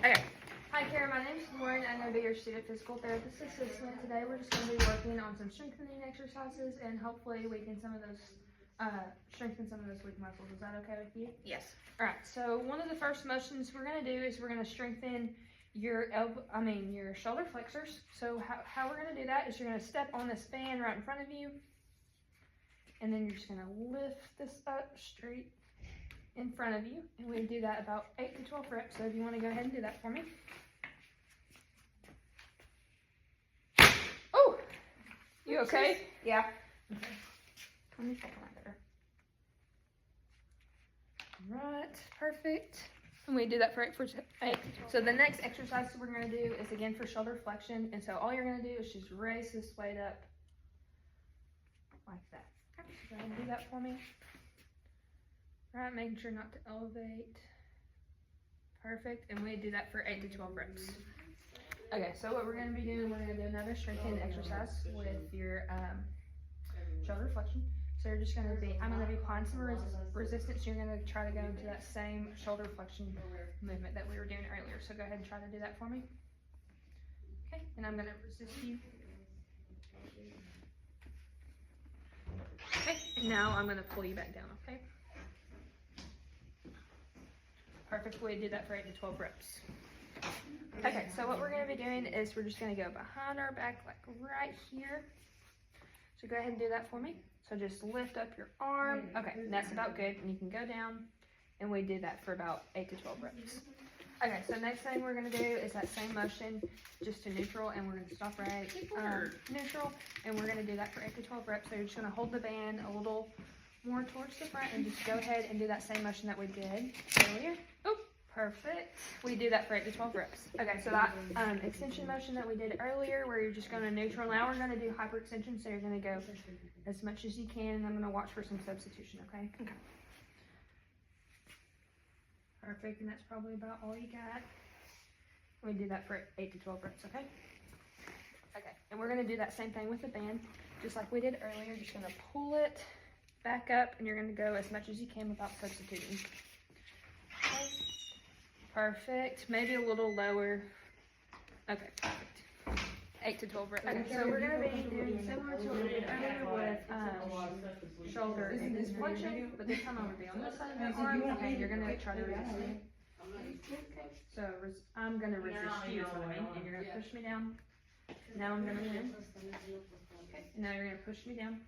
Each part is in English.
Okay. Hi, Kara. My name's Lauren. I'm going to be your student physical therapist assistant. Today, we're just going to be working on some strengthening exercises, and hopefully, strengthen some of those weak muscles. Is that okay with you? Yes. All right. So, one of the first motions we're going to do is we're going to strengthen your your shoulder flexors. So, how we're going to do that is you're going to step on this fan right in front of you, and then you're just going to lift this up straight in front of you, and we do that about 8 to 12 reps. So if you want to go ahead and do that for me. Oh, you okay? Yeah. Okay. Let me hold on there. Right, perfect. And we do that for 8. So the next exercise we're going to do is again for shoulder flexion, and so all you're going to do is just raise this weight up like that. Okay. So go ahead and do that for me. Right, making sure not to elevate. Perfect, and we do that for 8 to 12 reps. Okay, so what we're going to be doing, we're going to do another strengthening exercise with your shoulder flexion. So you're just going to be, I'm going to be applying some resistance. You're going to try to go into that same shoulder flexion movement that we were doing earlier. So go ahead and try to do that for me. Okay, and I'm going to resist you. Okay, and now I'm going to pull you back down, okay? Perfect. We do that for 8 to 12 reps. Okay, so what we're going to be doing is we're just going to go behind our back, like right here. So go ahead and do that for me. So just lift up your arm. Okay, that's about good. And you can go down, and we do that for about 8 to 12 reps. Okay, so next thing we're going to do is that same motion, just to neutral, and we're going to stop right neutral, and we're going to do that for 8 to 12 reps. So you're just going to hold the band a little more towards the front and just go ahead and do that same motion that we did earlier. Oh, perfect. We do that for 8 to 12 reps. Okay, so that extension motion that we did earlier where you're just going to neutral. Now we're going to do hyperextension, so you're going to go as much as you can, and I'm going to watch for some substitution, okay? Okay. Perfect, and that's probably about all you got. We do that for 8 to 12 reps, okay? Okay, and we're going to do that same thing with the band, just like we did earlier. Just going to pull it back up, and you're going to go as much as you can without substituting. Okay. Perfect. Maybe a little lower. Okay, perfect. 8 to 12 reps. Okay, so we're going to be doing similar to what we did earlier with shoulder flexion, but this time I'm going to be on this side of the arm. Okay, you're going to try to resist me. Okay, so I'm going to resist you, is what I mean, and you're going to push me down. Now I'm going to win. Okay, now you're going to push me down.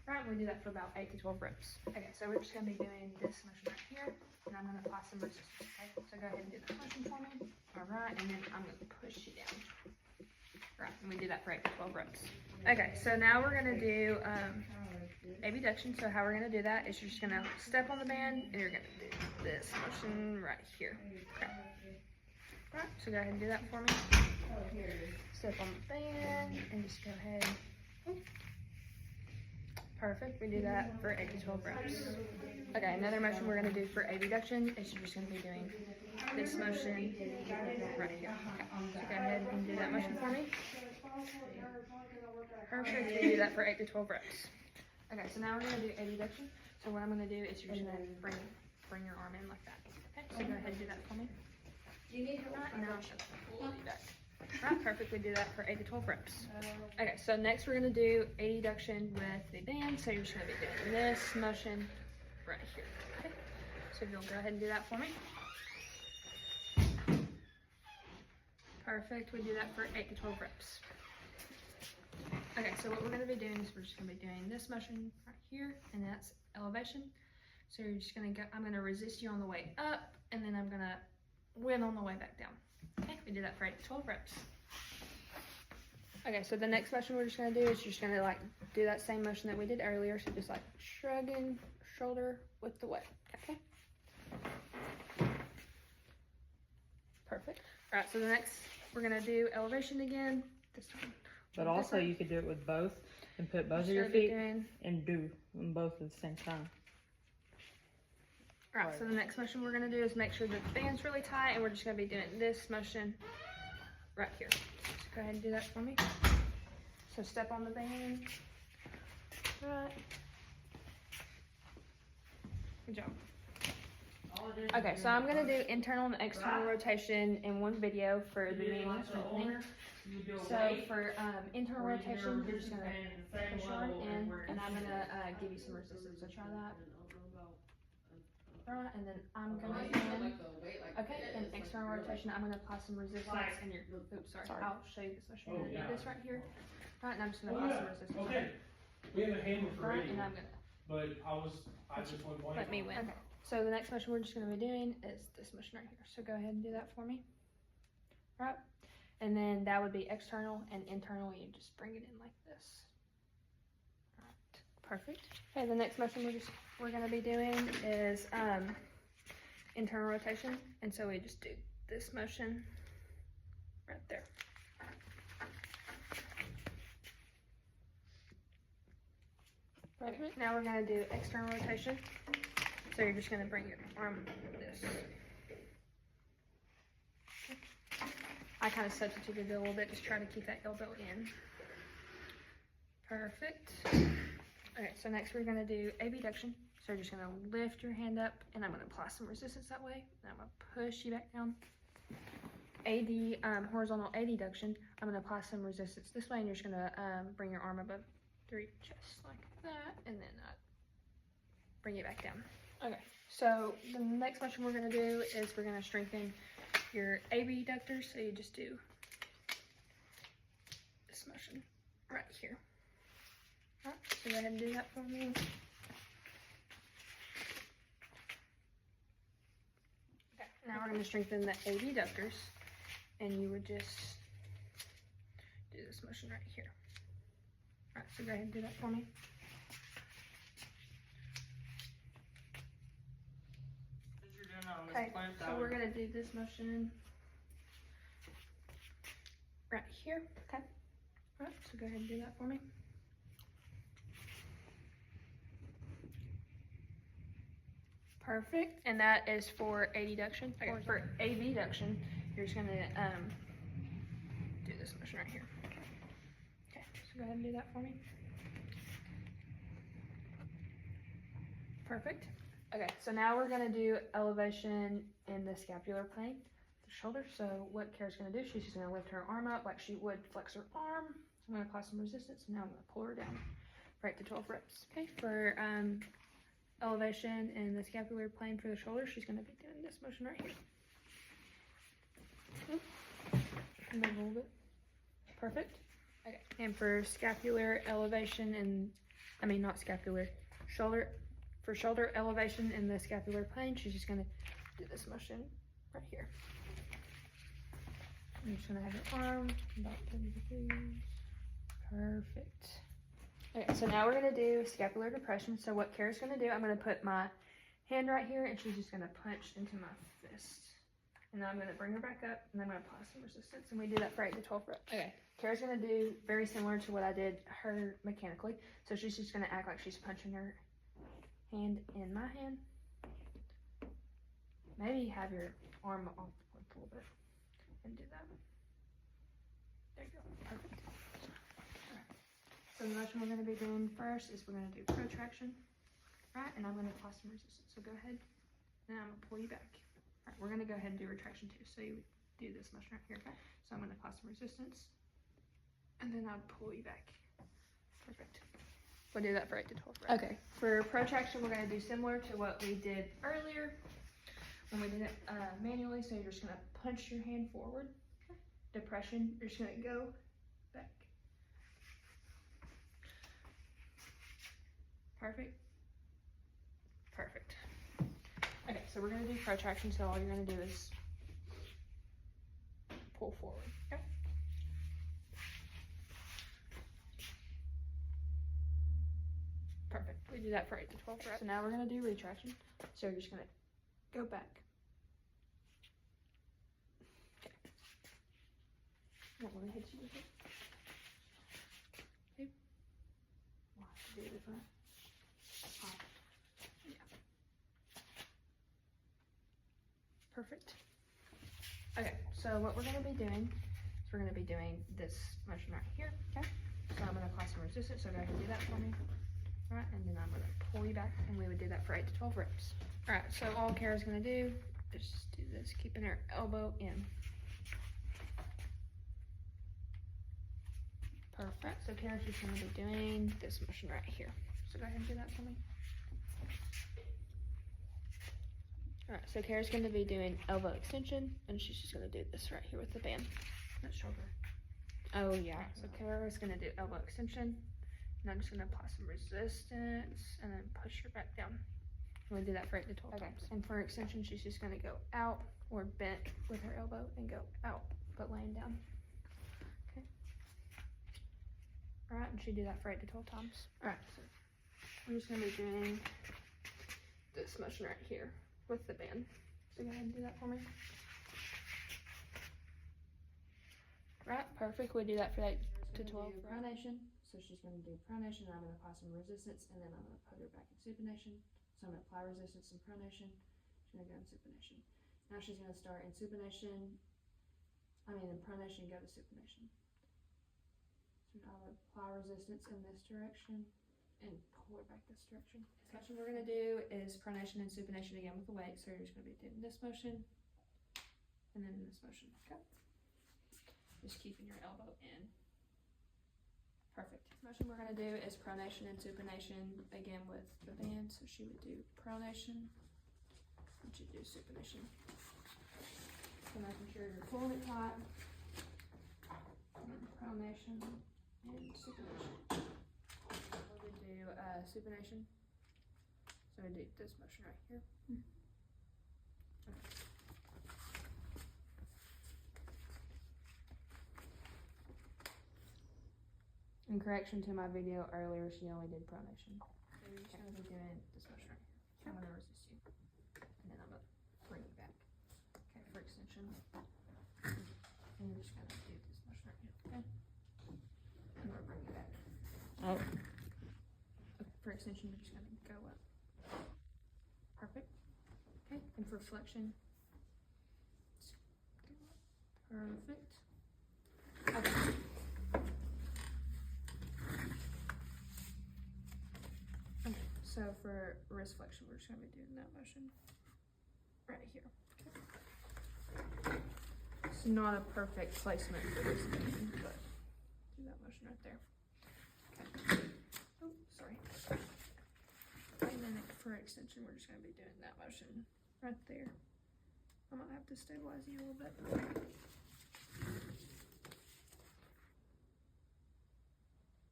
Right, we do that for about 8 to 12 reps. Okay, so we're just going to be doing this motion right here, and I'm going to apply some resistance, okay? So go ahead and do that motion for me. All right, and then I'm going to push you down. Right, and we do that for 8 to 12 reps. Okay, so now we're going to do abduction. So how we're going to do that is you're just going to step on the band, and you're going to do this motion right here. Okay. All right, so go ahead and do that for me. Step on the band, and just go ahead. Perfect. We do that for 8 to 12 reps. Okay, another motion we're going to do for abduction is you're just going to be doing this motion right here. Okay, so go ahead and do that motion for me. Perfect. We do that for 8 to 12 reps. Okay, so now we're going to do abduction. So what I'm going to do is you're just going to bring your arm in like that. Okay, so go ahead and do that for me. Right, and now I'll just pull you back. Right, perfect. We do that for 8 to 12 reps. Okay, so next we're going to do abduction with the band. So you're just going to be doing this motion right here. Okay, so if you'll go ahead and do that for me. Perfect. We do that for 8 to 12 reps. Okay, so what we're going to be doing is we're just going to be doing this motion right here, and that's elevation. So you're just going to go, I'm going to resist you on the way up, and then I'm going to win on the way back down. Okay, we do that for 8 to 12 reps. Okay, so the next motion we're just going to do is you're just going to like do that same motion that we did earlier. So just like shrugging shoulder with the weight. Okay. Perfect. All right, so the next we're going to do elevation again. This time. But also you could do it with both and put both of your feet and do them both at the same time. Alright, so the next motion we're going to do is make sure that the band's really tight, and we're just going to be doing this motion right here. So go ahead and do that for me. So step on the band. Right. Good job. Okay, so I'm gonna do internal and external rotation in one video for the knee and strengthening. So for internal rotation, you're just gonna push on in, and I'm gonna give you some resistance. So try that. Right, and then I'm gonna in. Okay, and external rotation, I'm gonna apply some resistance, and you're. Oops, sorry. I'll show you this motion. I'm gonna do this right here. Right, and I'm just gonna apply some resistance. Okay. We have a hammer for Right, radio, and I'm gonna. but I just went blank. Let me win. Okay. So the next motion we're just gonna be doing is this motion right here. So go ahead and do that for me. Right. And then that would be external and internal. You just bring it in like this. Right. Perfect. Okay. The next motion we're gonna be doing is internal rotation, and so we just do this motion right there. Perfect. Now we're gonna do external rotation. So you're just gonna bring your arm like this. I kind of substituted it a little bit, just trying to keep that elbow in. Perfect. Okay, so next we're gonna do abduction. So you're just gonna lift your hand up, and I'm gonna apply some resistance that way. And I'm gonna push you back down. Horizontal adduction. I'm gonna apply some resistance this way, and you're just gonna bring your arm above your chest like that, and then bring it back down. Okay, so the next motion we're gonna do is we're gonna strengthen your abductors. So you just do this motion right here. All right, so go ahead and do that for me. Okay, now we're gonna strengthen the abductors, and you would just do this motion right here. All right, so go ahead and do that for me. Okay, so we're gonna do this motion right here. Okay. All right, so go ahead and do that for me. Perfect, and that is for adduction. Okay, for abduction, you're just gonna do this motion right here. Okay, so go ahead and do that for me. Perfect. Okay, so now we're gonna do elevation in the scapular plane, the shoulder. So what Kara's gonna do, she's just gonna lift her arm up like she would flex her arm. So I'm gonna apply some resistance, and now I'm gonna pull her down for 8 to 12 reps. Okay, for elevation in the scapular plane for the shoulder, she's gonna be doing this motion right here. And then a little bit. Perfect. Okay, and for scapular elevation not scapular, shoulder. For shoulder elevation in the scapular plane, she's just gonna do this motion right here. I'm just gonna have your arm about 30 degrees. Perfect. Okay, so now we're gonna do scapular depression. So what Kara's gonna do, I'm gonna put my hand right here, and she's just gonna punch into my fist. And then I'm gonna bring her back up, and I'm gonna apply some resistance, and we do that for 8 to 12 reps. Okay, Kara's gonna do very similar to what I did her mechanically. So she's just gonna act like she's punching her hand in my hand. Maybe have your arm off the clip a little bit and do that. There you go. Perfect. Right. So the motion we're going to be doing first is we're going to do protraction, right? And I'm going to apply some resistance. So go ahead, and I'm going to pull you back. All right, we're going to go ahead and do retraction too. So you do this motion right here. Okay. So I'm going to apply some resistance, and then I'll pull you back. Perfect. We'll do that for 8 to 12 reps. Okay, for protraction, we're going to do similar to what we did earlier when we did it manually. So you're just going to punch your hand forward. Okay. Depression, you're just going to go back. Perfect. Perfect. Okay, so we're going to do protraction. So all you're going to do is pull forward. Okay. Perfect. We do that for 8 to 12 reps. So now we're going to do retraction. So you're just going to go back. Okay. I don't want to hit you with it. Okay. We'll have to do it different. Yeah. Perfect. Okay, so what we're going to be doing is we're going to be doing this motion right here. Okay. So I'm going to apply some resistance. So go ahead and do that for me. Alright, and then I'm gonna pull you back, and we would do that for 8 to 12 reps. Alright, so all Kara's gonna do is just do this, keeping her elbow in. Perfect. So Kara's just gonna be doing this motion right here. So go ahead and do that for me. Alright, so Kara's gonna be doing elbow extension, and she's just gonna do this right here with the band. That shoulder. Oh yeah, so Kara's gonna do elbow extension, and I'm just gonna apply some resistance, and then push her back down. We'll do that for 8 to 12 times. And for extension, she's just gonna go out or bent with her elbow and go out, but laying down. Okay. Alright, and she do that for 8 to 12 times. Alright, so I'm just gonna be doing this motion right here with the band. So go ahead and do that for me. Right, perfect. We do that for 8 to 12. Pronation. So she's going to do pronation, and I'm going to apply some resistance, and then I'm going to put her back in supination. So I'm going to apply resistance and pronation. She's going to go in supination. Now she's going to start in supination. In pronation, go to supination. So now I'll apply resistance in this direction and pull her back this direction. The motion we're going to do is pronation and supination again with the weight. So you're just going to be doing this motion and then this motion. Okay. Just keeping your elbow in. Perfect. Motion we're going to do is pronation and supination again with the band. So she would do pronation and she'd do supination. So making sure you're pulling it tight. And then pronation and supination. We would do supination. So we do this motion right here. Okay. In correction to my video earlier, she only did pronation. So you're just gonna be doing this motion right here. So I'm gonna resist you. And then I'm gonna bring you back. Okay, for extension. And you're just gonna do this motion right here, okay? I'm gonna bring you back. Oh. Okay, for extension, you're just gonna go up. Perfect. Okay, and for flexion. Perfect. Okay. So for wrist flexion, we're just gonna be doing that motion right here. Okay. It's not a perfect placement for this motion, but do that motion right there. Okay. Oh, sorry. And then for extension, we're just gonna be doing that motion right there. I might have to stabilize you a little bit.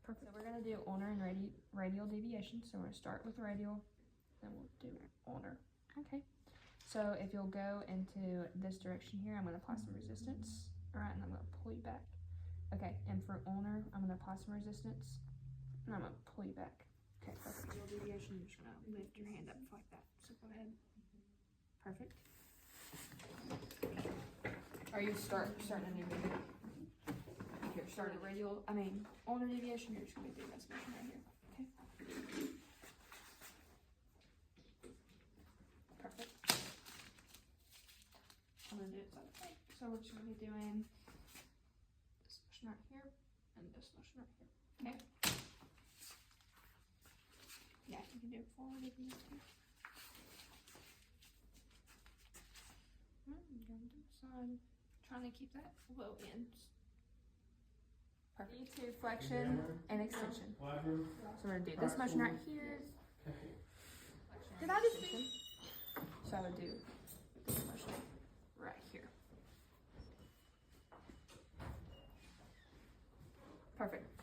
Perfect. So we're gonna do ulnar and radial deviation. So we're gonna start with radial, then we'll do ulnar. Okay. So if you'll go into this direction here, I'm gonna apply some resistance. All right, and I'm gonna pull you back. Okay, and for ulnar, I'm gonna apply some resistance, and I'm gonna pull you back. Okay, perfect. Radial deviation, you're just gonna lift your hand up like that. So go ahead. Perfect. Are you starting a new video? Here, start a ulnar deviation, you're just gonna do this motion right here, okay? Perfect. I'm gonna do it side to side. So we're just gonna be doing this motion right here and this motion right here, okay? Yeah, you can do it forward if you need to. Alright, I'm going to the side. Trying to keep that low end. Perfect. To flexion and extension. So we're gonna do this motion right here. Did I just do? So I would do this motion right here. Perfect.